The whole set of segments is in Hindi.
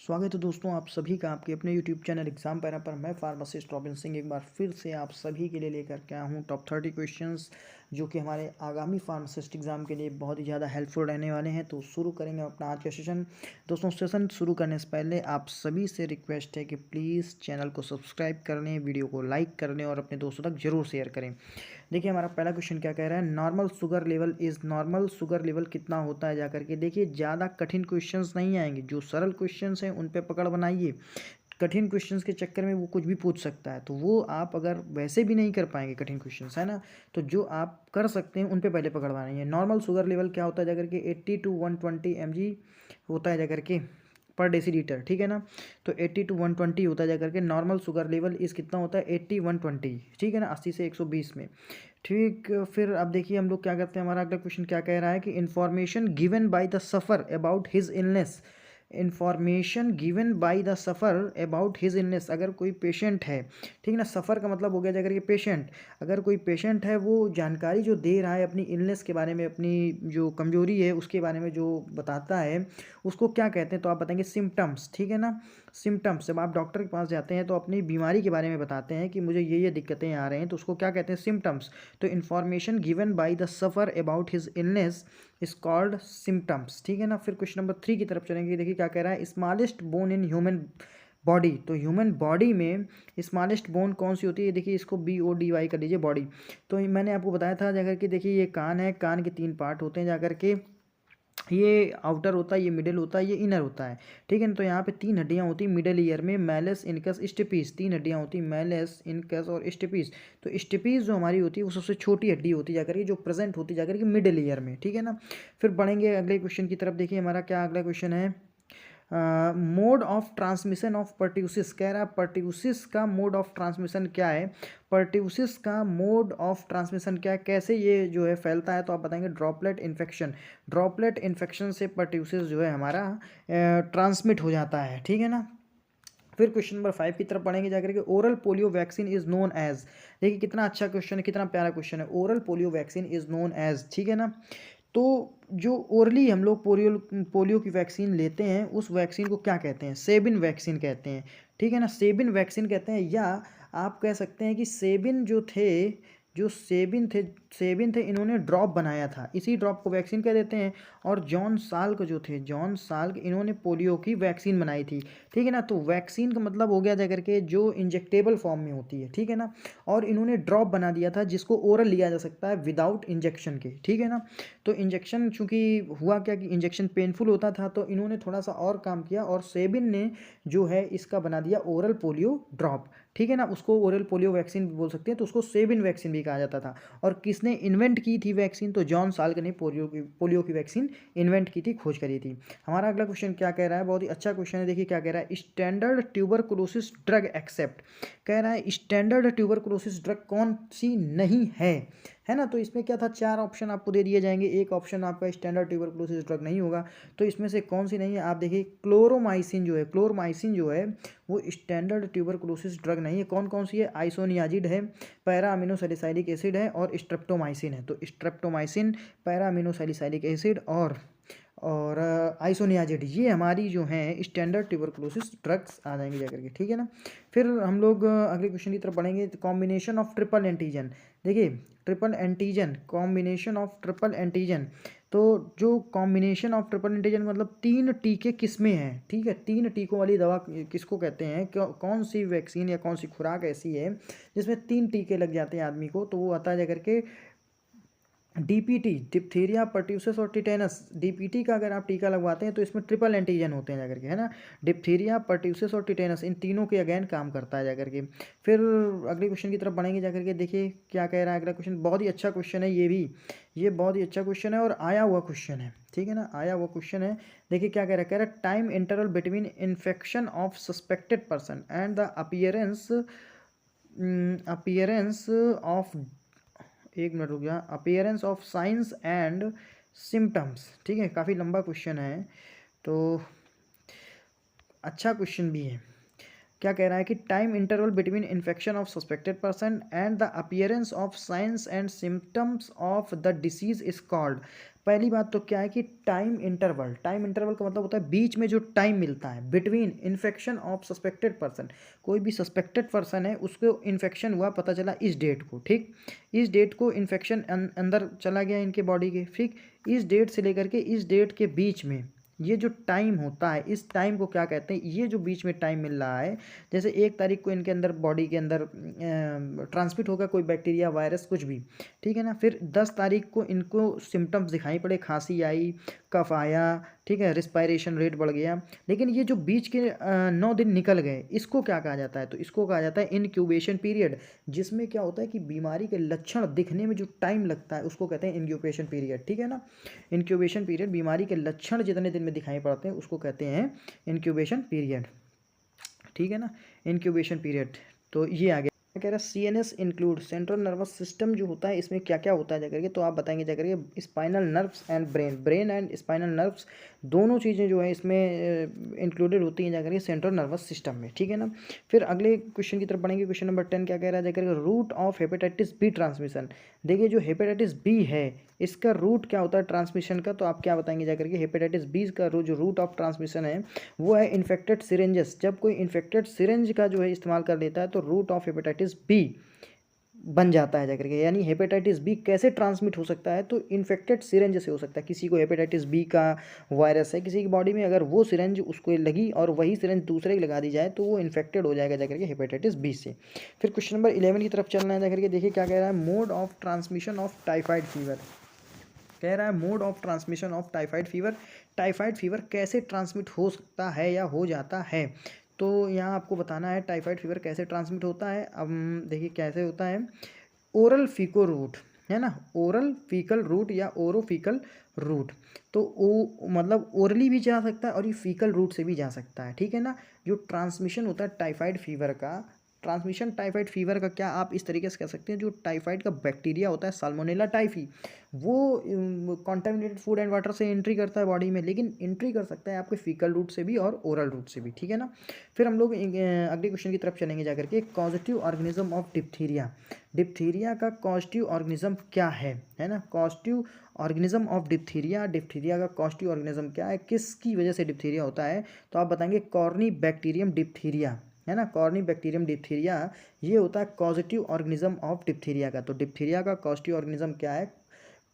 स्वागत है दोस्तों आप सभी का आपके अपने YouTube चैनल एग्जाम पैरा पर। मैं फार्मासिस्ट रॉबिन सिंह एक बार फिर से आप सभी के लिए लेकर के आया हूँ टॉप 30 क्वेश्चंस जो कि हमारे आगामी फार्मासिस्ट एग्जाम के लिए बहुत ही ज़्यादा हेल्पफुल रहने वाले हैं। तो शुरू करेंगे अपना आज का सेशन। दोस्तों सेशन शुरू करने से पहले आप सभी से रिक्वेस्ट है कि प्लीज़ चैनल को सब्सक्राइब कर लें, वीडियो को लाइक कर लें और अपने दोस्तों तक जरूर शेयर करें। देखिए हमारा पहला क्वेश्चन क्या कह रहा है, normal sugar level is normal sugar level कितना होता है जाकर के देखिए। ज़्यादा कठिन क्वेश्चंस नहीं आएंगे, जो सरल क्वेश्चंस हैं उन पे पकड़ बनाइए। कठिन क्वेश्चंस के चक्कर में वो कुछ भी पूछ सकता है, तो वो आप अगर वैसे भी नहीं कर पाएंगे कठिन क्वेश्चंस है ना, तो जो आप कर सकते हैं उन पे पहले पकड़ बनाइए। नॉर्मल शुगर लेवल क्या होता है जाकर के 80 to 120 mg होता है जाकर के पर डेसीलीटर, ठीक है ना। तो 80 to 120 होता है जाकर के नॉर्मल शुगर लेवल इस कितना होता है 80 120, ठीक है ना, 80 से 120 में। ठीक, फिर अब देखिए हम लोग क्या करते हैं, हमारा अगला क्वेश्चन क्या कह रहा है कि information given by the suffer about his illness. Information given by the suffer about his illness, अगर कोई पेशेंट है, ठीक है ना, सफ़र का मतलब हो गया जाकर के पेशेंट। अगर कोई पेशेंट है वो जानकारी जो दे रहा है अपनी इलनेस के बारे में, अपनी जो कमजोरी है उसके बारे में जो बताता है, उसको क्या कहते हैं, तो आप बताएंगे सिम्टम्स, ठीक है ना। सिम्टम्स, जब आप डॉक्टर के पास जाते हैं तो अपनी बीमारी के बारे में बताते हैं कि मुझे ये दिक्कतें आ रही हैं, तो उसको क्या कहते हैं, सिम्टम्स। तो information given by the suffer about his illness is called symptoms, ठीक है ना। फिर क्वेश्चन नंबर 3 की तरफ चलेंगे। देखिए क्या कह रहा है, smallest bone in human body. तो ह्यूमन बॉडी में स्मॉलेस्ट बोन कौन सी होती है, देखिए इसको BODY कर लीजिए, बॉडी। तो मैंने आपको बताया था जाकर के, देखिए ये कान है, कान के 3 पार्ट होते हैं जाकर के, ये आउटर होता है, ये मिडिल होता है, ये इनर होता है, ठीक है ना। तो यहाँ पे 3 हड्डियाँ होती हैं मिडिल ईयर में, मैलस, इनकस, स्टेपिस। 3 हड्डियाँ होती हैं, मैलस, इनकस और स्टेपिस। तो स्टेपिस जो हमारी होती है वो सबसे छोटी हड्डी होती है जाकर के, जो प्रेजेंट होती है जाकर के मिडिल ईयर में, ठीक है ना। फिर बढ़ेंगे अगले क्वेश्चन की तरफ। देखिए हमारा क्या अगला क्वेश्चन है, mode of transmission of pertussis. कह रहा है पर्ट्यूसिस का मोड ऑफ ट्रांसमिशन क्या है। पर्ट्यूसिस का मोड ऑफ ट्रांसमिशन क्या है, कैसे ये जो है फैलता है, तो आप बताएंगे ड्रॉपलेट इन्फेक्शन। ड्रॉपलेट इन्फेक्शन से पर्ट्यूसिस जो है हमारा ट्रांसमिट हो जाता है, ठीक है ना। फिर क्वेश्चन नंबर 5 की तरफ पढ़ेंगे जाकर के, oral polio vaccine is known as. देखिए कितना अच्छा क्वेश्चन है, कितना प्यारा क्वेश्चन है, oral polio vaccine is known as, ठीक है ना। तो जो ओरली हम लोग पोलियो पोलियो की वैक्सीन लेते हैं उस वैक्सीन को क्या कहते हैं, सेबिन वैक्सीन कहते हैं, ठीक है ना। सेबिन वैक्सीन कहते हैं, या आप कह सकते हैं कि सेबिन जो थे, जो सेबिन थे इन्होंने ड्रॉप बनाया था, इसी ड्रॉप को वैक्सीन कह देते हैं। और जॉन साल्क जो थे, जॉन साल्क, इन्होंने पोलियो की वैक्सीन बनाई थी, ठीक है ना। तो वैक्सीन का मतलब हो गया जाकर के जो इंजेक्टेबल फॉर्म में होती है, ठीक है ना। और इन्होंने ड्रॉप बना दिया था जिसको ओरल लिया जा सकता है विदाउट इंजेक्शन के, ठीक है ना। तो इंजेक्शन, चूंकि हुआ क्या कि इंजेक्शन पेनफुल होता था, तो इन्होंने थोड़ा सा और काम किया और सेबिन ने जो है इसका बना दिया ओरल पोलियो ड्रॉप, ठीक है ना। उसको ओरल पोलियो वैक्सीन भी बोल सकते हैं, तो उसको सेबिन वैक्सीन भी कहा जाता था। और किसने इन्वेंट की थी वैक्सीन, तो जॉन साल्क ने पोलियो की वैक्सीन इन्वेंट की थी, खोज करी थी। हमारा अगला क्वेश्चन क्या कह रहा है, बहुत ही अच्छा क्वेश्चन है। देखिए क्या कह रहा है, स्टैंडर्ड ट्यूबरकुलोसिस ड्रग एक्सेप्ट। कह रहा है स्टैंडर्ड ट्यूबरकुलोसिस ड्रग कौन सी नहीं है ना। तो इसमें क्या था, 4 ऑप्शन आपको दे दिए जाएंगे, एक ऑप्शन आपका स्टैंडर्ड ट्यूबरकुलोसिस ड्रग नहीं होगा। तो इसमें से कौन सी नहीं है, आप देखिए क्लोरोमाइसिन जो है, क्लोरोमाइसिन जो है वो स्टैंडर्ड ट्यूबरकुलोसिस ड्रग नहीं है। कौन कौन सी है, आइसोनियाजिड है, पैरा अमीनोसैलिसाइलिक एसिड है और स्ट्रेप्टोमाइसिन है। तो स्ट्रेप्टोमाइसिन, पैरा अमीनोसैलिसाइलिक एसिड और आइसोनियाजिड, ये हमारी जो है स्टैंडर्ड ट्यूबरकुलोसिस ड्रग्स आ जाएंगे जाकर के, ठीक है ना। फिर हम लोग अगले क्वेश्चन की तरफ बढ़ेंगे, कॉम्बिनेशन ऑफ ट्रिपल एंटीजन। देखिए triple antigen, combination of triple antigen, तो जो कॉम्बिनेशन ऑफ ट्रिपल एंटीजन मतलब 3 टीके किस में हैं, ठीक है, 3 टीकों वाली दवा किसको कहते हैं, कौन सी वैक्सीन या कौन सी खुराक ऐसी है जिसमें 3 टीके लग जाते हैं आदमी को, तो वो आता है जाकर के DPT, डिप्थीरिया, पर्ट्यूसिस और टिटेनस। DPT का अगर आप टीका लगवाते हैं तो इसमें ट्रिपल एंटीजन होते हैं जाकर के, है ना। डिप्थीरिया, पर्ट्यूसिस और टिटेनस, इन तीनों के अगेन काम करता है जाकर के। फिर अगले क्वेश्चन की तरफ बढ़ेंगे जाकर के। देखिए क्या कह रहा है अगला क्वेश्चन, बहुत ही अच्छा क्वेश्चन है ये भी, ये बहुत ही अच्छा क्वेश्चन है और आया हुआ क्वेश्चन है, ठीक है ना, आया हुआ क्वेश्चन है। देखिए क्या कह रहा है, time interval between infection of suspected person and the appearance of, एक मिनट रुक गया, appearance of science and symptoms, ठीक है, काफ़ी लंबा क्वेश्चन है, तो अच्छा क्वेश्चन भी है। क्या कह रहा है कि time interval between infection of suspected person and the appearance of science and symptoms of the disease is called. पहली बात तो क्या है कि टाइम इंटरवल का मतलब होता है बीच में जो टाइम मिलता है between infection of suspected person, कोई भी सस्पेक्टेड पर्सन है उसको इन्फेक्शन हुआ पता चला इस डेट को, ठीक, इस डेट को इन्फेक्शन अंदर चला गया इनके बॉडी के, ठीक, इस डेट से लेकर के इस डेट के बीच में ये जो टाइम होता है इस टाइम को क्या कहते हैं, ये जो बीच में टाइम मिल रहा है, जैसे 1 तारीख को इनके अंदर बॉडी के अंदर ट्रांसमिट होगा कोई बैक्टीरिया वायरस कुछ भी, ठीक है ना, फिर 10 तारीख को इनको सिम्टम्स दिखाई पड़े, खांसी आई, कफ आया, ठीक है, रिस्पायरेशन रेट बढ़ गया, लेकिन ये जो बीच के 9 दिन निकल गए इसको क्या कहा जाता है, तो इसको कहा जाता है इनक्यूबेशन पीरियड, जिसमें क्या होता है कि बीमारी के लक्षण दिखने में जो टाइम लगता है उसको कहते हैं इनक्यूबेशन पीरियड, ठीक है ना। इनक्यूबेशन पीरियड, बीमारी के लक्षण जितने दिन में दिखाई पड़ते हैं उसको कहते हैं इनक्यूबेशन पीरियड, ठीक है ना, इनक्यूबेशन पीरियड। तो ये आ गया। कह रहा है CNS include central nervous system जो होता है इसमें क्या क्या होता है जाकर के, तो आप बताएंगे जाकर के spinal nerves and brain and spinal nerves दोनों चीज़ें जो है इसमें इंक्लूडेड होती हैं जाकर के सेंट्रल नर्वस सिस्टम में, ठीक है ना। फिर अगले क्वेश्चन की तरफ बढ़ेंगे। क्वेश्चन नंबर 10 क्या कह रहा है जाकर के, route of hepatitis B transmission. देखिए जो हेपेटाइटिस बी है इसका रूट क्या होता है ट्रांसमिशन का, तो आप क्या बताएंगे जाकर के, हेपेटाइटिस बी का जो रूट ऑफ ट्रांसमिशन है वो है इन्फेक्टेड सिरेंजेस। जब कोई इन्फेक्टेड सिरेंज का जो है इस्तेमाल कर लेता है तो रूट ऑफ हेपेटाइटिस बी बन जाता है जाकर के। यानी हेपेटाइटिस बी कैसे ट्रांसमिट हो सकता है, तो इन्फेक्टेड सिरेंज से हो सकता है। किसी को हेपेटाइटिस बी का वायरस है किसी की बॉडी में, अगर वो सिरेंज उसको लगी और वही सिरेंज दूसरे की लगा दी जाए तो वो इन्फेक्टेड हो जाएगा जाकर के हेपेटाइटिस बी से। फिर क्वेश्चन नंबर 11 की तरफ चलना है जाकर के। देखिए क्या कह रहा है, mode of transmission of typhoid fever. कह रहा है mode of transmission of typhoid fever, typhoid fever कैसे ट्रांसमिट हो सकता है या हो जाता है, तो यहाँ आपको बताना है टाइफाइड फीवर कैसे ट्रांसमिट होता है। अब देखिए कैसे होता है, ओरल फीको रूट है ना, ओरल फीकल रूट या ओरोफिकल रूट, तो ओ मतलब ओरली भी जा सकता है और ये फीकल रूट से भी जा सकता है, ठीक है ना। जो ट्रांसमिशन होता है टाइफाइड फीवर का, ट्रांसमिशन टाइफाइड फीवर का क्या आप इस तरीके से कह सकते हैं, जो टाइफाइड का बैक्टीरिया होता है साल्मोनेला टाइफी, वो कॉन्टामिनेटेड फूड एंड वाटर से एंट्री करता है बॉडी में, लेकिन एंट्री कर सकता है आपके फीकल रूट से भी और ओरल रूट से भी, ठीक है ना। फिर हम लोग अगले क्वेश्चन की तरफ चलेंगे जाकर के, causative organism of diphtheria. Diphtheria का कॉजेटिव ऑर्गेनिज्म क्या है ना, causative organism of diphtheria, diphtheria का कॉजेटिव ऑर्गेनिज्म क्या है, किसकी वजह से डिप्थीरिया होता है, तो आप बताएंगे कॉर्नी बैक्टीरियम डिप्थीरिया है ना, कॉर्नी बैक्टीरियम डिप्थीरिया ये होता है कॉजेटिव ऑर्गेनिज्म ऑफ डिप्थीरिया का। तो डिप्थीरिया का कॉजेटिव ऑर्गेनिज्म क्या है,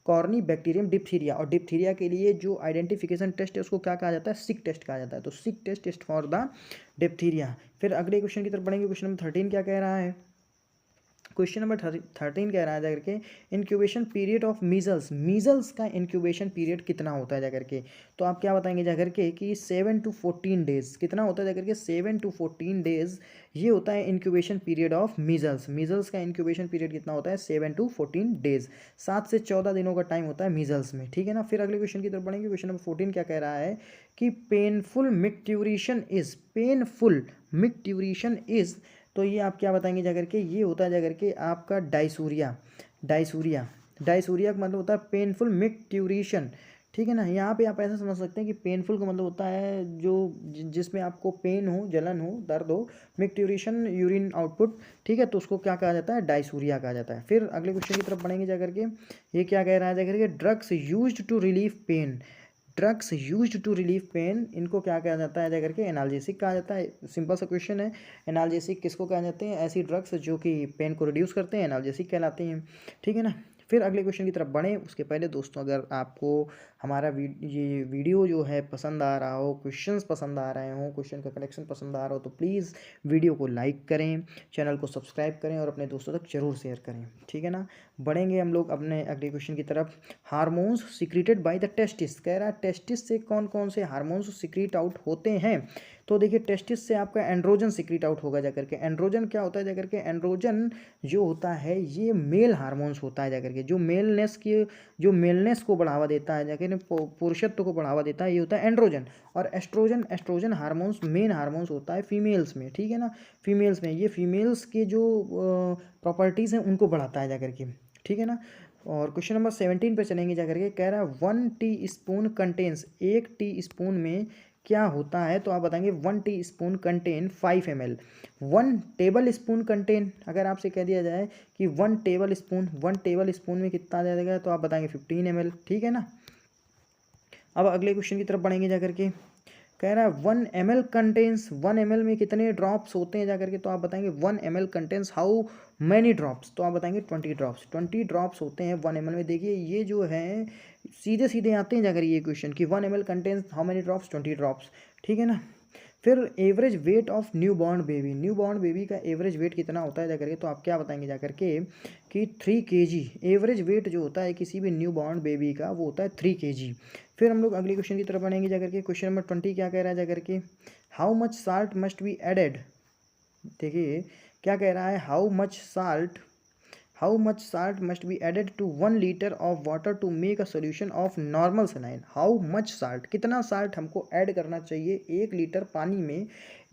कॉर्नी बैक्टीरियम डिप्थीरिया। और डिप्थीरिया के लिए जो आइडेंटिफिकेशन टेस्ट है उसको क्या कहा जाता है, सिक टेस्ट कहा जाता है, तो सिक टेस्ट फॉर द डिप्थीरिया। फिर अगले क्वेश्चन की तरफ बढ़ेंगे। क्वेश्चन नंबर 13 क्या कह रहा है, क्वेश्चन नंबर 13 कह रहा है जाकर के, incubation period of measles. Measles का इंक्यूबेशन पीरियड कितना होता है जाकर के, तो आप क्या बताएंगे जाकर के कि 7 to 14 डेज। कितना होता है जाकर के, 7 to 14 डेज ये होता है incubation period of measles. Measles का इंक्यूबेशन पीरियड कितना होता है, 7 to 14 डेज, 7 से 14 दिनों का टाइम होता है मीजल्स में, ठीक है ना। फिर अगले क्वेश्चन की तरफ बढ़ेंगे। क्वेश्चन नंबर 14 क्या कह रहा है कि पेनफुल मिक्ट्यूरेशन इज, पेनफुल मिक्ट्यूरेशन इज, तो ये आप क्या बताएंगे जाकर के, ये होता है जाकर के आपका डायसूरिया। डायसूरिया, डायसूरिया का मतलब होता है पेनफुल मिक्ट्यूरेशन, ठीक है ना। यहाँ पे आप ऐसा समझ सकते हैं कि पेनफुल का मतलब होता है जो जिसमें आपको पेन हो, जलन हो, दर्द हो, मिक्ट्यूरेशन यूरिन आउटपुट, ठीक है, तो उसको क्या कहा जाता है, डायसूरिया कहा जाता है। फिर अगले क्वेश्चन की तरफ बढ़ेंगे जाकर के, ये क्या कह रहा है जाकर के, drugs used to relieve pain. Drugs used to relieve pain, इनको क्या कहा जाता है जाकर के, एनाल्जेसिक कहा जाता है। सिंपल सा क्वेश्चन है, एनाल्जेसिक किसको कहा जाते हैं, ऐसी ड्रग्स जो कि पेन को रिड्यूस करते हैं एनाल्जेसिक कहलाते हैं, ठीक है ना। फिर अगले क्वेश्चन की तरफ बढ़ें उसके पहले दोस्तों, अगर आपको हमारा ये वीडियो जो है पसंद आ रहा हो, क्वेश्चंस पसंद आ रहे हो, क्वेश्चन का कलेक्शन पसंद आ रहा हो, तो प्लीज़ वीडियो को लाइक करें, चैनल को सब्सक्राइब करें और अपने दोस्तों तक जरूर शेयर करें, ठीक है ना। बढ़ेंगे हम लोग अपने अगले क्वेश्चन की तरफ। Hormones secreted by the testis, कह रहा है टेस्टिस से कौन कौन से हार्मोन्स सिक्रीट आउट होते हैं, तो देखिए टेस्टिस से आपका एंड्रोजन सिक्रीट आउट होगा जाकर के। एंड्रोजन क्या होता है जाकर के, एंड्रोजन जो होता है ये मेल हार्मोन्स होता है जाकर के, जो मेलनेस को बढ़ावा देता है जाकर, पुरुषत्व को बढ़ावा देता है, ये होता है एंड्रोजन। और estrogen, estrogen hormones main hormones होता है फीमेल्स में, ठीक है ना, फीमेल्स में, ये फीमेल्स के जो प्रॉपर्टीज़ हैं उनको बढ़ाता है जाकर के, ठीक है ना। और क्वेश्चन नंबर 17 पे चलेंगे जाकर के, कह रहा है 1 tea spoon contains, 1 tea spoon में क्या होता है, तो आप बताएंगे 1 teaspoon contain 5 ml। 1 table spoon contain, अगर आपसे कह दिया जाए कि 1 टेबल स्पून में कितना आ जाएगा, तो आप बताएंगे 15 ml। ठीक है ना। अब अगले क्वेश्चन की तरफ बढ़ेंगे जाकर के, कह रहा है 1 ml कंटेन्स, 1 ml में कितने ड्रॉप्स होते हैं जाकर के, तो आप बताएंगे 1 ml contains how many drops, तो आप बताएंगे 20 ड्रॉप्स। 20 ड्रॉप्स होते हैं 1 ml में। देखिए ये जो है सीधे सीधे आते हैं जाकर ये क्वेश्चन कि 1 ml contains how many drops, 20 drops. ठीक है ना। फिर average weight of new born baby का एवरेज वेट कितना होता है जाकर के, तो आप क्या बताएंगे जाकर के कि 3 kg। एवरेज वेट जो होता है किसी भी न्यू बॉर्न बेबी का वो होता है 3 kg। फिर हम लोग अगले क्वेश्चन की तरफ बढ़ेंगे जाकर के, क्वेश्चन नंबर 20 क्या कह रहा है जाकर के, how much salt must be added. देखिए क्या कह रहा है, how much salt must be added to 1 litre of water to make a solution of normal saline. How much salt, कितना साल्ट हमको ऐड करना चाहिए 1 लीटर पानी में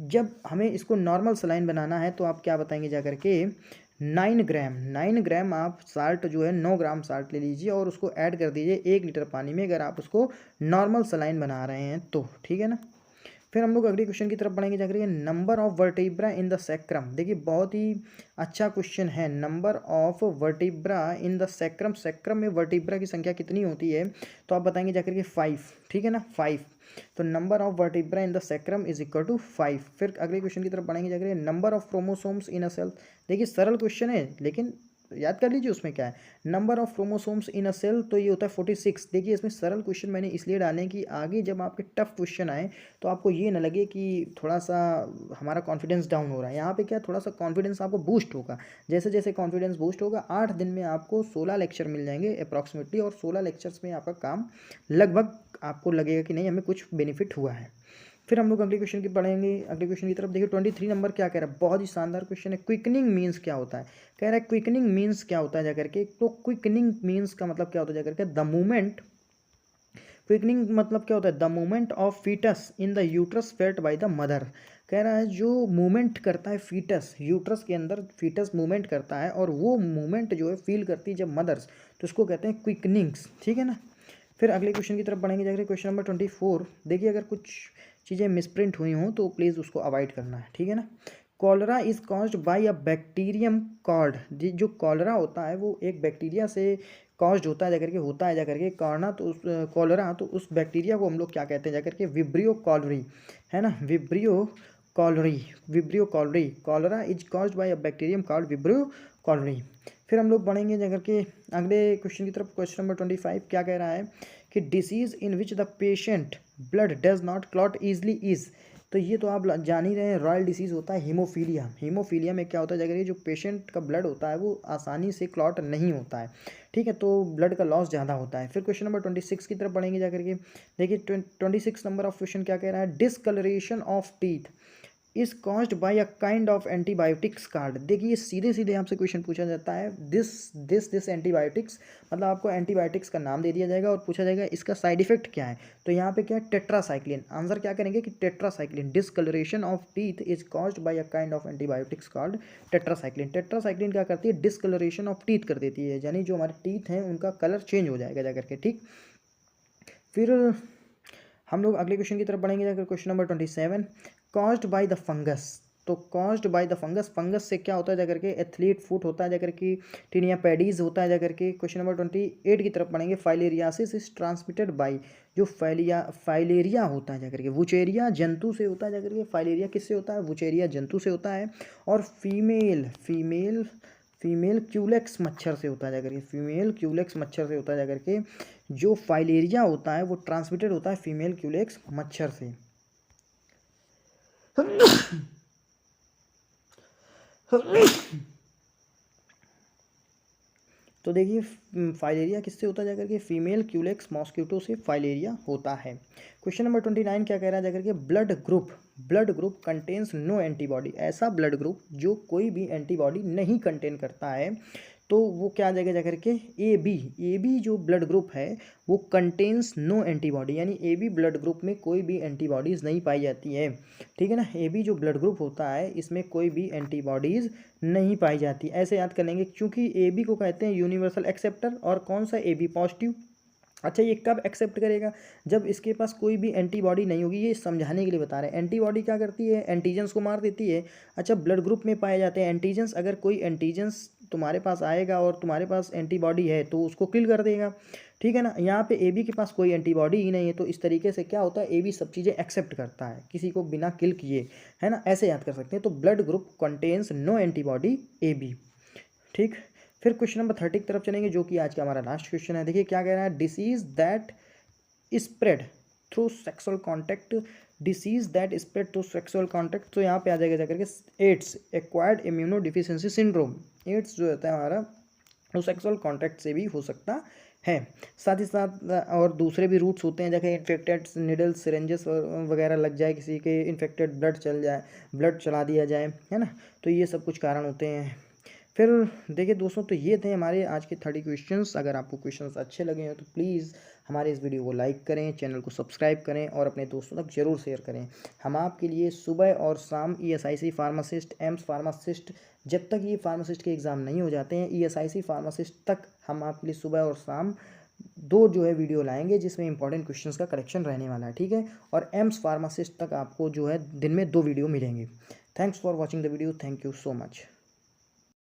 जब हमें इसको नॉर्मल सलाइन बनाना है, तो आप क्या बताएंगे जाकर के 9 ग्राम आप साल्ट जो है 9 ग्राम साल्ट ले लीजिए और उसको ऐड कर दीजिए 1 लीटर पानी में, अगर आप उसको नॉर्मल सलाइन बना रहे हैं तो। ठीक है ना। फिर हम लोग अगले क्वेश्चन की तरफ बढ़ेंगे जाकर के, number of vertebra in the sacrum. देखिए बहुत ही अच्छा क्वेश्चन है, number of vertebra in the sacrum. Sacrum में वर्टिब्रा की संख्या कितनी होती है, तो आप बताएंगे जाकर के 5। ठीक है ना, 5। तो number of vertebra in the sacrum is equal to 5। फिर अगले क्वेश्चन की तरफ बढ़ेंगे जाकर, number of chromosomes in a cell. देखिए सरल क्वेश्चन है लेकिन याद कर लीजिए उसमें क्या है, number of chromosomes in a cell, तो ये होता है 46। देखिए इसमें सरल क्वेश्चन मैंने इसलिए डाले कि आगे जब आपके टफ क्वेश्चन आए तो आपको ये ना लगे कि थोड़ा सा हमारा कॉन्फिडेंस डाउन हो रहा है। यहाँ पे क्या थोड़ा सा कॉन्फिडेंस आपको बूस्ट होगा, जैसे जैसे कॉन्फिडेंस बूस्ट होगा 8 दिन में आपको 16 लेक्चर मिल जाएंगे अप्रॉक्सीमेटली, और 16 लेक्चर्स में आपका काम लगभग आपको लगेगा कि नहीं हमें कुछ बेनिफिट हुआ है। फिर हम लोग अगले क्वेश्चन की पढ़ेंगे, अगले क्वेश्चन की तरफ देखिए 23 नंबर क्या कह रहा है, बहुत ही शानदार क्वेश्चन है। क्विकनिंग मीन्स क्या होता है, कह रहा है क्विकनिंग मीन्स क्या होता है जाकर के, तो क्विकनिंग मीन्स का मतलब क्या होता है जाकर के, द मूवमेंट, क्विकनिंग मतलब क्या होता है, the movement of foetus in the uterus felt by the mother. कह रहा है जो मूवमेंट करता है फीटस, यूट्रस के अंदर फीटस मूवमेंट करता है और वो मूवमेंट जो है फील करती है जब मदर्स, तो उसको कहते हैं क्विकनिंग्स। ठीक है ना। फिर अगले क्वेश्चन की तरफ बढ़ेंगे जाकर क्वेश्चन नंबर 24। देखिए अगर कुछ चीज़ें मिसप्रिंट हुई हों तो प्लीज़ उसको अवॉइड करना है। ठीक है ना। Cholera is caused by a bacterium called, जो कॉलरा होता है वो एक बैक्टीरिया से कॉज्ड होता है जाकर के, होता है जाकर के कॉर्ना, तो उस कॉलरा, तो उस बैक्टीरिया को हम लोग क्या कहते हैं जाकर के, विब्रियो कॉलरी, है ना, Vibrio cholerae. Cholera is caused by a bacterium called Vibrio cholerae. फिर हम लोग बढ़ेंगे जाकर के अगले क्वेश्चन की तरफ, क्वेश्चन नंबर 25 क्या कह रहा है कि disease in which the patient blood does not clot easily is. तो ये तो आप जान ही रहे हैं, रॉयल डिसीज़ होता है हीमोफीलिया। हीमोफीलिया में क्या होता है जाकर ये जो पेशेंट का ब्लड होता है वो आसानी से क्लॉट नहीं होता है। ठीक है, तो ब्लड का लॉस ज़्यादा होता है। फिर क्वेश्चन नंबर 26 की तरफ बढ़ेंगे जाकर के, देखिए 26 नंबर ऑफ क्वेश्चन क्या कह रहा है, discolouration of teeth is caused by a kind of antibiotics called. देखिए सीधे सीधे आपसे क्वेश्चन पूछा जाता है, दिस एंटीबायोटिक्स, मतलब आपको एंटीबायोटिक्स का नाम दे दिया जाएगा और पूछा जाएगा इसका साइड इफेक्ट क्या है, तो यहाँ पे क्या है, टेट्रासाइक्लिन। आंसर क्या करेंगे कि tetracycline. Discolouration of teeth is caused by a kind of antibiotics called tetracycline. Tetracycline क्या करती है, डिसकलरेशन ऑफ टीथ कर देती है, यानी जो हमारे टीथ हैं उनका कलर चेंज हो जाएगा जाकर के। ठीक, फिर हम लोग अगले क्वेश्चन की तरफ बढ़ेंगे जाकर question number 27, caused by the fungus. तो caused by the fungus, fungus से क्या होता है जाकर के, एथलीट फुट होता है जाकर के, टीनिया पैडीज होता है जाकर के। क्वेश्चन नंबर 28 की तरफ पढ़ेंगे, फाइलेरियासिस इज ट्रांसमिटेड बाय, जो फाइलेरिया होता है जाकर के वुचेरिया जंतु से होता है जाकर के। फाइलेरिया किससे होता है, वुचेरिया जंतु से होता है। और फीमेल क्यूलेक्स मच्छर से होता है जाकर के, फीमेल क्यूलेक्स मच्छर से होता है जाकर के। जो फाइलेरिया होता है वो ट्रांसमिटेड होता है फीमेल क्यूलेक्स मच्छर से। तो देखिए फाइलेरिया किससे होता है जाकर के, फीमेल क्यूलेक्स मॉस्किटो से फाइलेरिया होता है। क्वेश्चन नंबर 29 क्या कह रहा है जाकर के, blood group contains no antibody. ऐसा ब्लड ग्रुप जो कोई भी एंटीबॉडी नहीं कंटेन करता है, तो वो क्या आ जाएगा जाकर के, ए बी जो ब्लड ग्रुप है वो कंटेन्स नो एंटीबॉडी, यानी ए बी ब्लड ग्रुप में कोई भी एंटीबॉडीज़ नहीं पाई जाती है। ठीक है ना, ए बी जो ब्लड ग्रुप होता है इसमें कोई भी एंटीबॉडीज़ नहीं पाई जाती। ऐसे याद कर लेंगे, क्योंकि ए बी को कहते हैं यूनिवर्सल एक्सेप्टर, और कौन सा, ए बी पॉजिटिव। अच्छा, ये कब एक्सेप्ट करेगा? जब इसके पास कोई भी एंटीबॉडी नहीं होगी। ये समझाने के लिए बता रहे हैं। एंटीबॉडी क्या करती है? एंटीजेंस को मार देती है। अच्छा, ब्लड ग्रुप में पाए जाते हैं एंटीजेंस। अगर कोई एंटीजेंस तुम्हारे पास आएगा और तुम्हारे पास एंटीबॉडी है तो उसको किल कर देगा, ठीक है ना। यहाँ पे ए बी के पास कोई एंटीबॉडी ही नहीं है, तो इस तरीके से क्या होता है, ए बी सब चीज़ें एक्सेप्ट करता है किसी को बिना किल किए, है ना। ऐसे याद कर सकते हैं। तो blood group contains no antibody A B, ठीक। फिर क्वेश्चन नंबर 30 की तरफ चलेंगे, जो कि आज का हमारा लास्ट क्वेश्चन है। देखिए क्या कह रहा है, disease that spread through sexual contact, disease that spread through sexual contact. तो यहाँ पे आ जाएगा जाकर के AIDS, acquired immunodeficiency syndrome. AIDS जो होता है हमारा, वो सेक्सुअल कॉन्टैक्ट से भी हो सकता है। साथ ही साथ और दूसरे भी रूट्स होते हैं, जैसे इन्फेक्टेड निडल्स सिरेंजेस वगैरह लग जाए, किसी के इन्फेक्टेड ब्लड चल जाए, ब्लड चला दिया जाए, है ना। तो ये सब कुछ कारण होते हैं। फिर देखिए दोस्तों, तो ये थे हमारे आज के 30 क्वेश्चंस। अगर आपको क्वेश्चंस अच्छे लगे हो तो प्लीज़ हमारे इस वीडियो को लाइक करें, चैनल को सब्सक्राइब करें और अपने दोस्तों तक जरूर शेयर करें। हम आपके लिए सुबह और शाम ESIC फार्मासिस्ट, एम्स फार्मासिस्ट, जब तक ये फार्मासिस्ट के एग्ज़ाम नहीं हो जाते हैं, ESIC फार्मासिस्ट तक हम आपके लिए सुबह और शाम दो जो है वीडियो लाएंगे, जिसमें इंपॉर्टेंट क्वेश्चंस का करेक्शन रहने वाला है, ठीक है। और एम्स फार्मासिस्ट तक आपको जो है दिन में 2 वीडियो मिलेंगे। Thanks for watching the video. Thank you so much.